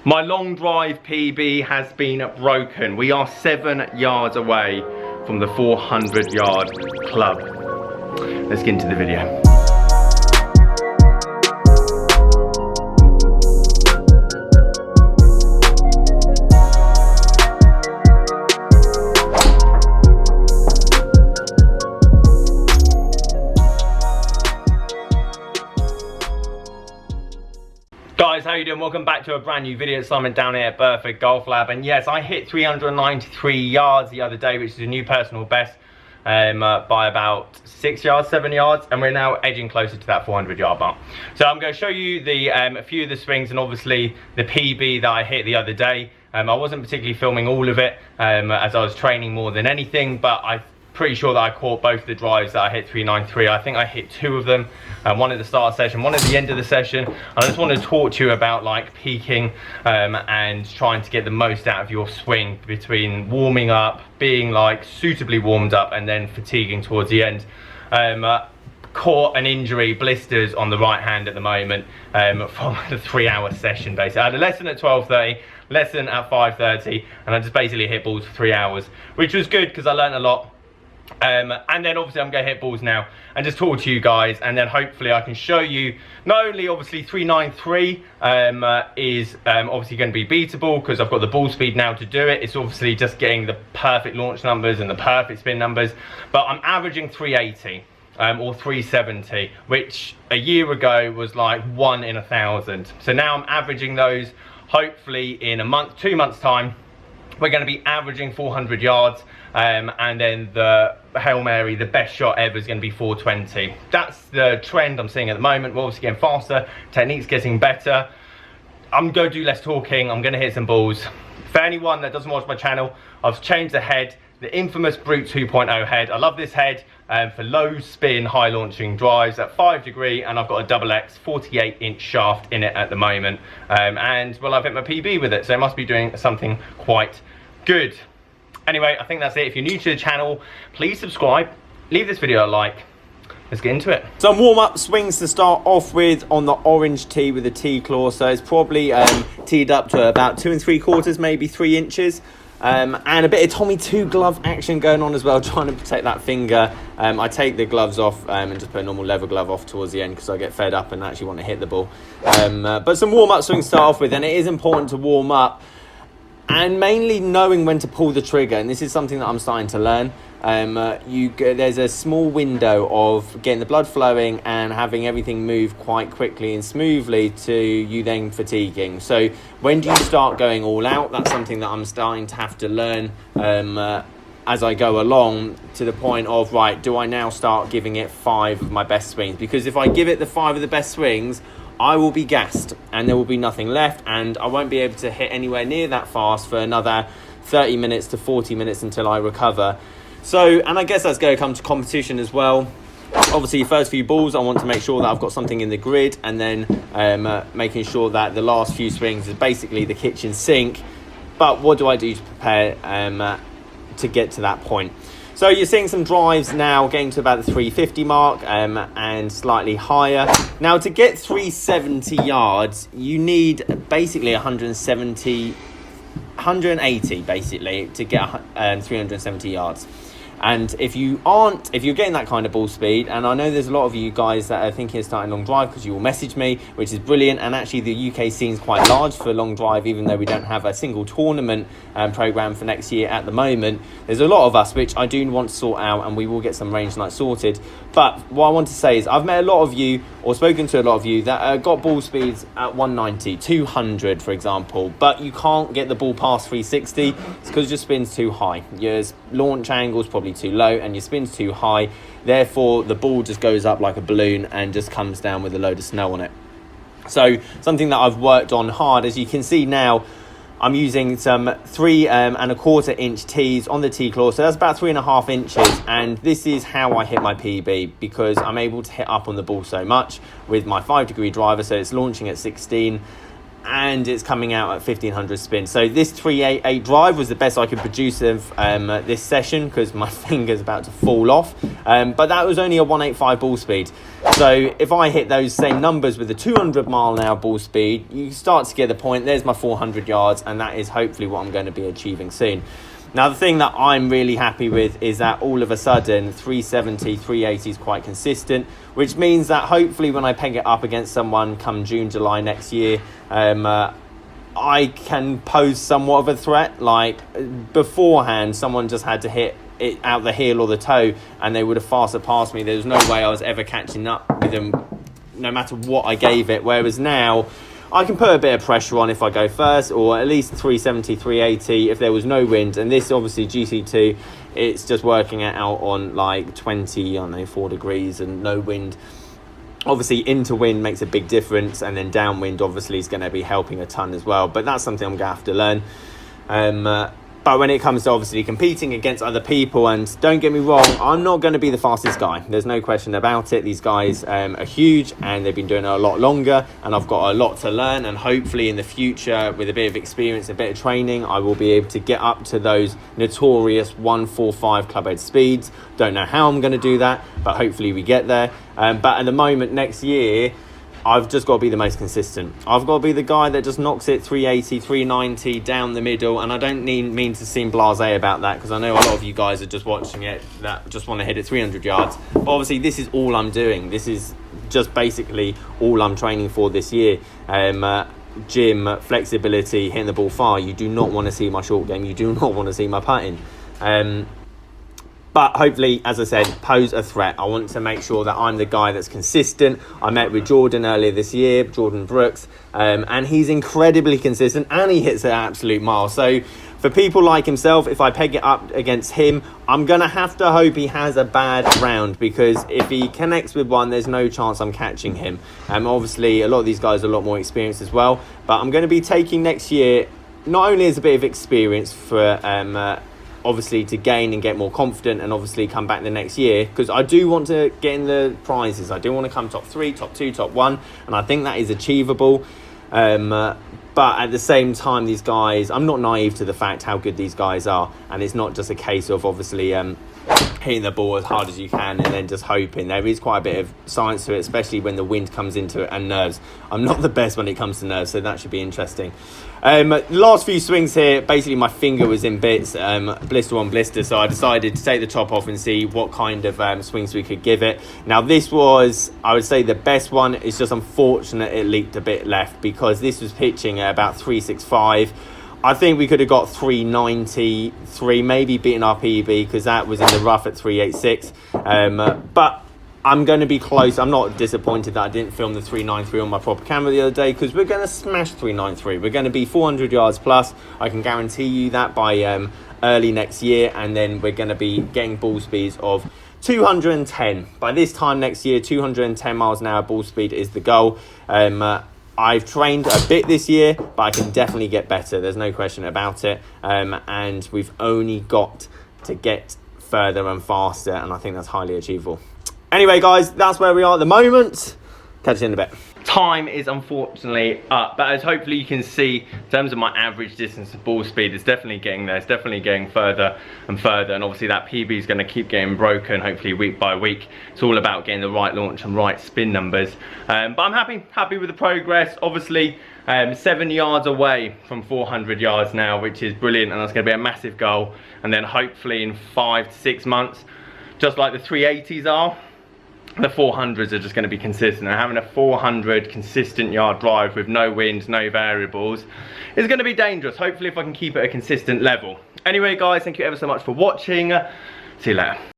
My long drive PB has been broken. We are 7 yards away from the 400 yard club. Let's get into the video. Guys, how you doing? Welcome back to a brand new video. It's Simon down here at Burford Golf Lab, and yes, I hit 393 yards the other day, which is a new personal best by about 6 yards, 7 yards, and we're now edging closer to that 400 yard mark. So I'm going to show you the a few of the swings and obviously the PB that I hit the other day. I wasn't particularly filming all of it as I was training more than anything, but I'm pretty sure that I caught both the drives that I hit 393. I think I hit 2 of them, one at the start of the session, one at the end of the session. I just want to talk to you about like peaking and trying to get the most out of your swing between warming up, being like suitably warmed up, and then fatiguing towards the end. Caught an injury, blisters on the right hand at the moment from the 3 hour session basically. I had a lesson at 12:30, lesson at 5:30, and I just basically hit balls for 3 hours, which was good because I learned a lot. And then obviously I'm going to hit balls now and just talk to you guys, and then hopefully I can show you not only obviously 393 is obviously going to be beatable because I've got the ball speed now to do it. It's obviously just getting the perfect launch numbers and the perfect spin numbers, but I'm averaging 380 or 370, which a year ago was like 1 in 1,000. So now I'm averaging those. Hopefully in a month, 2 months time, we're going to be averaging 400 yards, and then the Hail Mary, the best shot ever, is going to be 420. That's the trend I'm seeing at the moment. We're obviously getting faster, technique's getting better. I'm going to do less talking, I'm going to hit some balls. For anyone that doesn't watch my channel, I've changed the head, the infamous Brute 2.0 head. I love this head for low spin, high launching drives at 5 degree, and I've got a double X 48-inch shaft in it at the moment. And well, I've hit my PB with it, so it must be doing something quite good. Anyway, I think that's it. If you're new to the channel, please subscribe, leave this video a like. Let's get into it. Some warm-up swings to start off with on the orange tee with a T-claw. So it's probably teed up to about 2 3/4, maybe 3 inches. And a bit of Tommy 2 glove action going on as well, trying to protect that finger. I take the gloves off and just put a normal leather glove off towards the end because I get fed up and actually want to hit the ball. But some warm-up swings to start off with, and it is important to warm up and mainly knowing when to pull the trigger, and this is something that I'm starting to learn. There's a small window of getting the blood flowing and having everything move quite quickly and smoothly to you then fatiguing. So when do you start going all out? That's something that I'm starting to have to learn as I go along, to the point of, right, do I now start giving it 5 of my best swings? Because if I give it the 5 of the best swings, I will be gassed and there will be nothing left, and I won't be able to hit anywhere near that fast for another 30 minutes to 40 minutes until I recover. So, and I guess that's going to come to competition as well. Obviously, first few balls, I want to make sure that I've got something in the grid, and then making sure that the last few swings is basically the kitchen sink. But what do I do to prepare to get to that point? So you're seeing some drives now getting to about the 350 mark and slightly higher. Now to get 370 yards, you need basically 180 basically to get 370 yards. And if you're getting that kind of ball speed, and I know there's a lot of you guys that are thinking of starting long drive because you will message me, which is brilliant. And actually the UK scene is quite large for long drive, even though we don't have a single tournament program for next year at the moment. There's a lot of us, which I do want to sort out, and we will get some range nights sorted. But what I want to say is I've met a lot of you, or spoken to a lot of you, that got ball speeds at 190, 200 for example, but you can't get the ball past 360. It's because your spin's too high. Your launch angle's probably too low and your spin's too high. Therefore, the ball just goes up like a balloon and just comes down with a load of snow on it. So something that I've worked on hard, as you can see now, I'm using some 3 1/4 inch tees on the T-claw, so that's about 3.5 inches, and this is how I hit my PB, because I'm able to hit up on the ball so much with my 5 degree driver, so it's launching at 16, and it's coming out at 1500 spin. So this 388 drive was the best I could produce of this session, because my finger's about to fall off, but that was only a 185 ball speed. So if I hit those same numbers with a 200 mile an hour ball speed, you start to get the point. There's my 400 yards, and that is hopefully what I'm going to be achieving soon. Now, the thing that I'm really happy with is that all of a sudden 370, 380 is quite consistent, which means that hopefully when I peg it up against someone come June, July next year, I can pose somewhat of a threat. Like beforehand, someone just had to hit it out the heel or the toe and they would have far surpassed me. There was no way I was ever catching up with them, no matter what I gave it. Whereas now, I can put a bit of pressure on if I go first, or at least 370, 380 if there was no wind. And this obviously GC2, it's just working it out on like 20, I don't know, 4 degrees and no wind. Obviously into wind makes a big difference, and then downwind obviously is going to be helping a ton as well. But that's something I'm going to have to learn. But when it comes to obviously competing against other people, and don't get me wrong, I'm not going to be the fastest guy. There's no question about it. These guys are huge and they've been doing it a lot longer, and I've got a lot to learn. And hopefully in the future, with a bit of experience, a bit of training, I will be able to get up to those notorious 145 clubhead speeds. Don't know how I'm going to do that, but hopefully we get there. But at the moment, next year, I've just got to be the most consistent. I've got to be the guy that just knocks it 380, 390 down the middle. And I don't mean to seem blasé about that, because I know a lot of you guys are just watching it that just want to hit it 300 yards. But obviously, this is all I'm doing. This is just basically all I'm training for this year. Gym, flexibility, hitting the ball far. You do not want to see my short game. You do not want to see my putting. But hopefully, as I said, pose a threat. I want to make sure that I'm the guy that's consistent. I met with Jordan earlier this year, Jordan Brooks, and he's incredibly consistent and he hits an absolute mile. So for people like himself, if I peg it up against him, I'm going to have to hope he has a bad round, because if he connects with one, there's no chance I'm catching him. Obviously, a lot of these guys are a lot more experienced as well. But I'm going to be taking next year, not only as a bit of experience for obviously to gain and get more confident, and obviously come back the next year, because I do want to get in the prizes. I do want to come top 3, top 2, top 1, and I think that is achievable. But at the same time, these guys, I'm not naive to the fact how good these guys are, and it's not just a case of obviously hitting the ball as hard as you can and then just hoping. There is quite a bit of science to it, especially when the wind comes into it and nerves. I'm not the best when it comes to nerves, so that should be interesting. Last few swings here, basically my finger was in bits, blister on blister, so I decided to take the top off and see what kind of swings we could give it. Now this was, I would say, the best one. It's just unfortunate it leaked a bit left, because this was pitching at about 365. I think we could have got 393, maybe beaten our PB, because that was in the rough at 386. But I'm going to be close. I'm not disappointed that I didn't film the 393 on my proper camera the other day, because we're going to smash 393. We're going to be 400 yards plus. I can guarantee you that by early next year. And then we're going to be getting ball speeds of 210. By this time next year, 210 miles an hour ball speed is the goal. I've trained a bit this year, but I can definitely get better. There's no question about it. And we've only got to get further and faster, and I think that's highly achievable. Anyway, guys, that's where we are at the moment. Catch you in a bit. Time is unfortunately up, but as hopefully you can see, in terms of my average distance of ball speed, it's definitely getting there. It's definitely getting further and further, and obviously that PB is going to keep getting broken, hopefully week by week. It's all about getting the right launch and right spin numbers. But I'm happy with the progress. Obviously 7 yards away from 400 yards now, which is brilliant, and that's going to be a massive goal. And then hopefully in 5 to 6 months, just like the 380s are, the 400s are just going to be consistent, and having a 400 consistent yard drive with no wind, no variables is going to be dangerous. Hopefully if I can keep it at a consistent level. Anyway guys, thank you ever so much for watching. See you later.